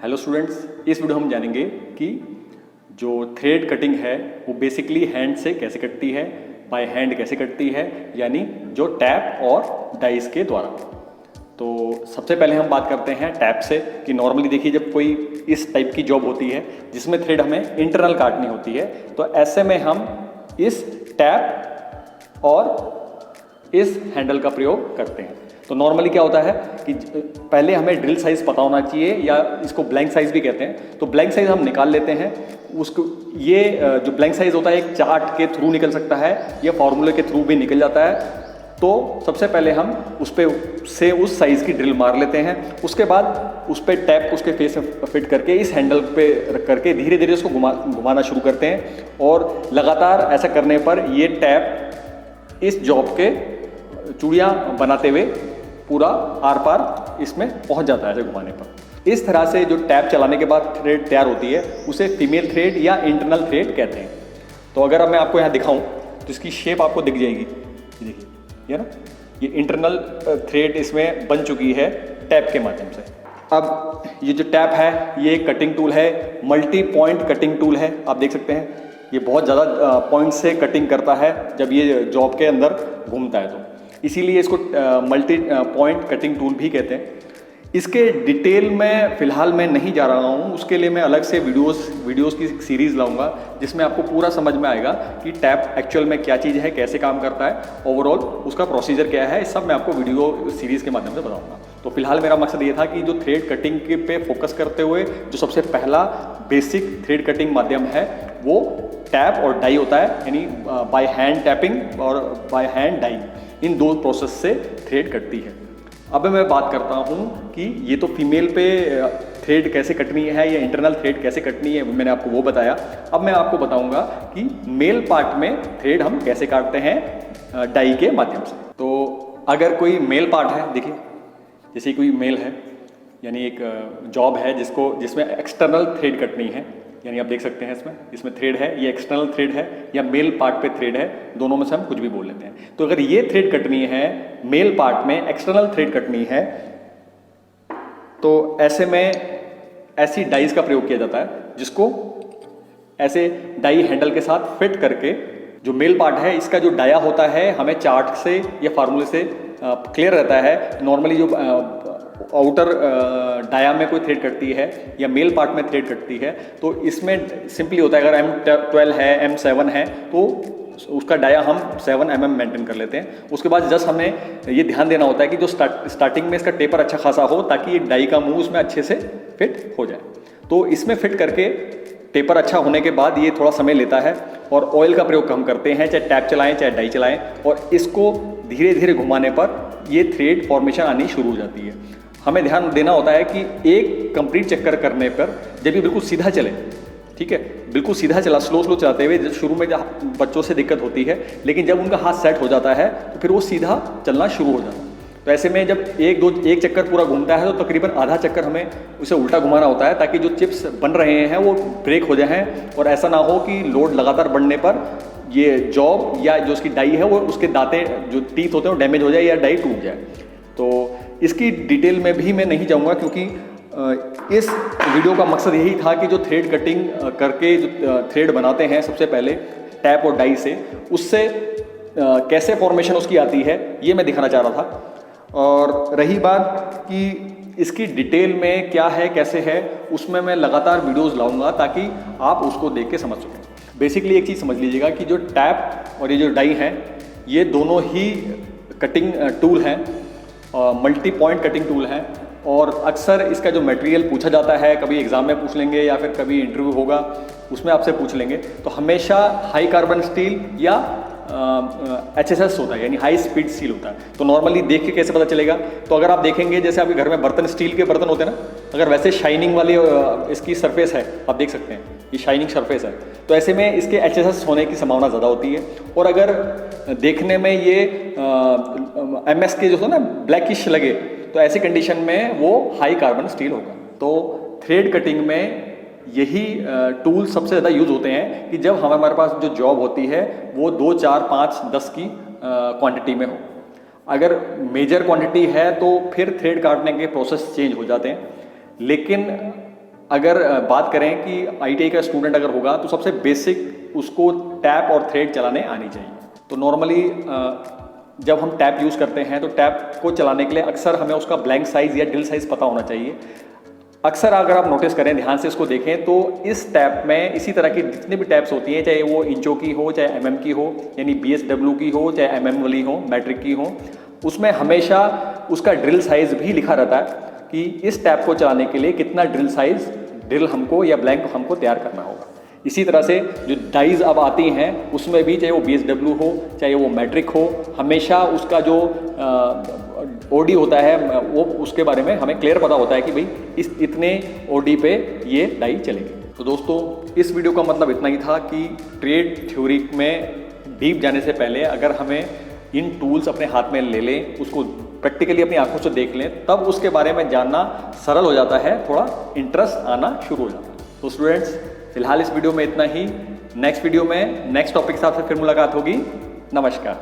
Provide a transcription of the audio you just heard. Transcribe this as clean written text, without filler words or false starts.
Hello students, इस video हम जानेंगे कि जो थ्रेड कटिंग है वो बेसिकली हैंड से कैसे कटती है, बाय हैंड कैसे कटती है, यानी जो टैप और डाइस के द्वारा। तो सबसे पहले हम बात करते हैं टैप से कि नॉर्मली देखिए जब कोई इस टाइप की जॉब होती है जिसमें थ्रेड हमें इंटरनल काटनी होती है, तो ऐसे में हम इस टैप और इस हैंडल का प्रयोग करते हैं। तो नॉर्मली क्या होता है कि पहले हमें ड्रिल साइज पता होना चाहिए, या इसको ब्लैंक साइज भी कहते हैं। तो ब्लैंक साइज हम निकाल लेते हैं उसको। ये जो ब्लैंक साइज होता है एक चार्ट के थ्रू निकल सकता है या फॉर्मूले के थ्रू भी निकल जाता है। तो सबसे पहले हम उस पे से उस साइज़ की ड्रिल मार लेते हैं। उसके बाद उस पर टैप उसके फेस में फिट करके इस हैंडल पे रख करके धीरे धीरे उसको घुमाना शुरू करते हैं, और लगातार ऐसा करने पर ये टैप इस जॉब के चूड़ियाँ बनाते हुए पूरा आर पार इसमें पहुंच जाता है ऐसे घुमाने पर। इस तरह से जो टैप चलाने के बाद थ्रेड तैयार होती है उसे फीमेल थ्रेड या इंटरनल थ्रेड कहते हैं। तो अगर अब मैं आपको यहाँ दिखाऊं तो इसकी शेप आपको दिख जाएगी। देखिए ये ना, ये इंटरनल थ्रेड इसमें बन चुकी है टैप के माध्यम से। अब ये जो टैप है ये कटिंग टूल है, मल्टी पॉइंट कटिंग टूल है। आप देख सकते हैं ये बहुत ज़्यादा पॉइंट से कटिंग करता है जब ये जॉब के अंदर घूमता है, तो इसीलिए इसको मल्टी पॉइंट कटिंग टूल भी कहते हैं। इसके डिटेल में फ़िलहाल मैं नहीं जा रहा हूँ, उसके लिए मैं अलग से वीडियोस की सीरीज़ लाऊंगा जिसमें आपको पूरा समझ में आएगा कि टैप एक्चुअल में क्या चीज़ है, कैसे काम करता है, ओवरऑल उसका प्रोसीजर क्या है, सब मैं आपको वीडियो सीरीज़ के माध्यम से बताऊँगा। तो फिलहाल मेरा मकसद ये था कि जो थ्रेड कटिंग के पे फोकस करते हुए जो सबसे पहला बेसिक थ्रेड कटिंग माध्यम है वो टैप और डाई होता है, यानी बाय हैंड टैपिंग और बाय हैंड डाई, इन दो प्रोसेस से थ्रेड कटती है। अब मैं बात करता हूँ कि ये तो फीमेल पे थ्रेड कैसे कटनी है या इंटरनल थ्रेड कैसे कटनी है, मैंने आपको वो बताया। अब मैं आपको बताऊँगा कि मेल पार्ट में थ्रेड हम कैसे काटते हैं डाई के माध्यम से। तो अगर कोई मेल पार्ट है, देखिए जैसे कोई मेल है, यानी एक जॉब है जिसमें एक्सटर्नल थ्रेड कटनी है, यानी आप देख सकते हैं इसमें थ्रेड है, ये एक्सटर्नल थ्रेड है या मेल पार्ट पे थ्रेड है, दोनों में से हम कुछ भी बोल लेते हैं। तो अगर ये थ्रेड कटनी है, मेल पार्ट में एक्सटर्नल थ्रेड कटनी है, तो ऐसे में ऐसी डाइज का प्रयोग किया जाता है जिसको ऐसे डाई हैंडल के साथ फिट करके, जो मेल पार्ट है इसका जो डाया होता है हमें चार्ट से या फार्मूले से क्लियर रहता है। नॉर्मली जो आउटर डाया में कोई थ्रेड कटती है या मेल पार्ट में थ्रेड कटती है, तो इसमें सिंपली होता है, अगर M12 है, M7 है, तो उसका डाया हम 7 mm मेंटेन कर लेते हैं। उसके बाद जस्ट हमें ये ध्यान देना होता है कि जो स्टार्टिंग में इसका टेपर अच्छा खासा हो, ताकि ये डाई का मुंह उसमें अच्छे से फिट हो जाए। तो इसमें फिट करके टेपर अच्छा होने के बाद ये थोड़ा समय लेता है, और ऑयल का प्रयोग हम करते हैं, चाहे टैप चलाएं चाहे डाई चलाएं, और इसको धीरे धीरे घुमाने पर ये थ्रेड फॉर्मेशन आनी शुरू हो जाती है। हमें ध्यान देना होता है कि एक कंप्लीट चक्कर करने पर जब ये बिल्कुल सीधा चले, ठीक है, बिल्कुल सीधा चला, स्लो चलाते हुए शुरू में बच्चों से दिक्कत होती है, लेकिन जब उनका हाथ सेट हो जाता है तो फिर वो सीधा चलना शुरू हो जाता है। तो ऐसे में जब एक चक्कर पूरा घूमता है तो तकरीबन आधा चक्कर हमें उसे उल्टा घुमाना होता है, ताकि जो चिप्स बन रहे हैं वो ब्रेक हो जाएं, और ऐसा ना हो कि लोड लगातार बढ़ने पर ये जॉब या जो उसकी डाई है वो उसके दांते जो टीथ होते हैं वो डैमेज हो जाए या डाई टूट जाए। तो इसकी डिटेल में भी मैं नहीं जाऊंगा, क्योंकि इस वीडियो का मकसद यही था कि जो थ्रेड कटिंग करके जो थ्रेड बनाते हैं सबसे पहले टैप और डाई से, उससे कैसे फॉर्मेशन उसकी आती है ये मैं दिखाना चाह रहा था। और रही बात कि इसकी डिटेल में क्या है कैसे है, उसमें मैं लगातार वीडियोस लाऊंगा ताकि आप उसको देख के समझ सकें। बेसिकली एक चीज़ समझ लीजिएगा कि जो टैप और ये जो डाई हैं ये दोनों ही कटिंग टूल हैं, मल्टी पॉइंट कटिंग टूल हैं, और अक्सर इसका जो मटेरियल पूछा जाता है, कभी एग्जाम में पूछ लेंगे या फिर कभी इंटरव्यू होगा उसमें आपसे पूछ लेंगे, तो हमेशा हाई कार्बन स्टील या HSS होता है, यानी हाई स्पीड स्टील होता है। तो नॉर्मली देख के कैसे पता चलेगा, तो अगर आप देखेंगे जैसे आपके घर में बर्तन स्टील के बर्तन होते हैं ना, अगर वैसे शाइनिंग वाली इसकी सरफेस है, आप देख सकते हैं ये शाइनिंग सरफेस है, तो ऐसे में इसके HSS होने की संभावना ज़्यादा होती है। और अगर देखने में ये MS के जो होता है ना ब्लैकिश लगे, तो ऐसी कंडीशन में वो हाई कार्बन स्टील होगा। तो थ्रेड कटिंग में यही टूल सबसे ज़्यादा यूज होते हैं कि जब हमारे पास जो जॉब होती है वो 2, 4, 5, 10 की क्वांटिटी में हो। अगर मेजर क्वांटिटी है तो फिर थ्रेड काटने के प्रोसेस चेंज हो जाते हैं, लेकिन अगर बात करें कि ITI का स्टूडेंट अगर होगा तो सबसे बेसिक उसको टैप और थ्रेड चलाने आनी चाहिए। तो नॉर्मली जब हम टैप यूज़ करते हैं तो टैप को चलाने के लिए अक्सर हमें उसका ब्लैंक साइज़ या ड्रिल साइज़ पता होना चाहिए। अक्सर अगर आप नोटिस करें, ध्यान से इसको देखें, तो इस टैप में इसी तरह की जितनी भी टैप्स होती हैं, चाहे वो इंचों की हो, चाहे MM की हो, यानी BSW की हो, चाहे MM वाली हो, मैट्रिक की हो, उसमें हमेशा उसका ड्रिल साइज़ भी लिखा रहता है कि इस टैप को चलाने के लिए कितना ड्रिल साइज़, ड्रिल हमको या ब्लैंक हमको तैयार करना होगा। इसी तरह से जो डाइज अब आती हैं उसमें भी, चाहे वो BSW हो, चाहे वो मैट्रिक हो, हमेशा उसका जो OD होता है वो उसके बारे में हमें क्लियर पता होता है कि भाई इस इतने OD पे ये डाई चलेगी। तो दोस्तों, इस वीडियो का मतलब इतना ही था कि ट्रेड थ्योरी में डीप जाने से पहले अगर हमें इन टूल्स अपने हाथ में ले लें, उसको प्रैक्टिकली अपनी आंखों से देख लें, तब उसके बारे में जानना सरल हो जाता है, थोड़ा इंटरेस्ट आना शुरू हो जाता है। तो स्टूडेंट्स, फिलहाल इस वीडियो में इतना ही। नेक्स्ट वीडियो में नेक्स्ट टॉपिक के साथ फिर मुलाकात होगी। नमस्कार।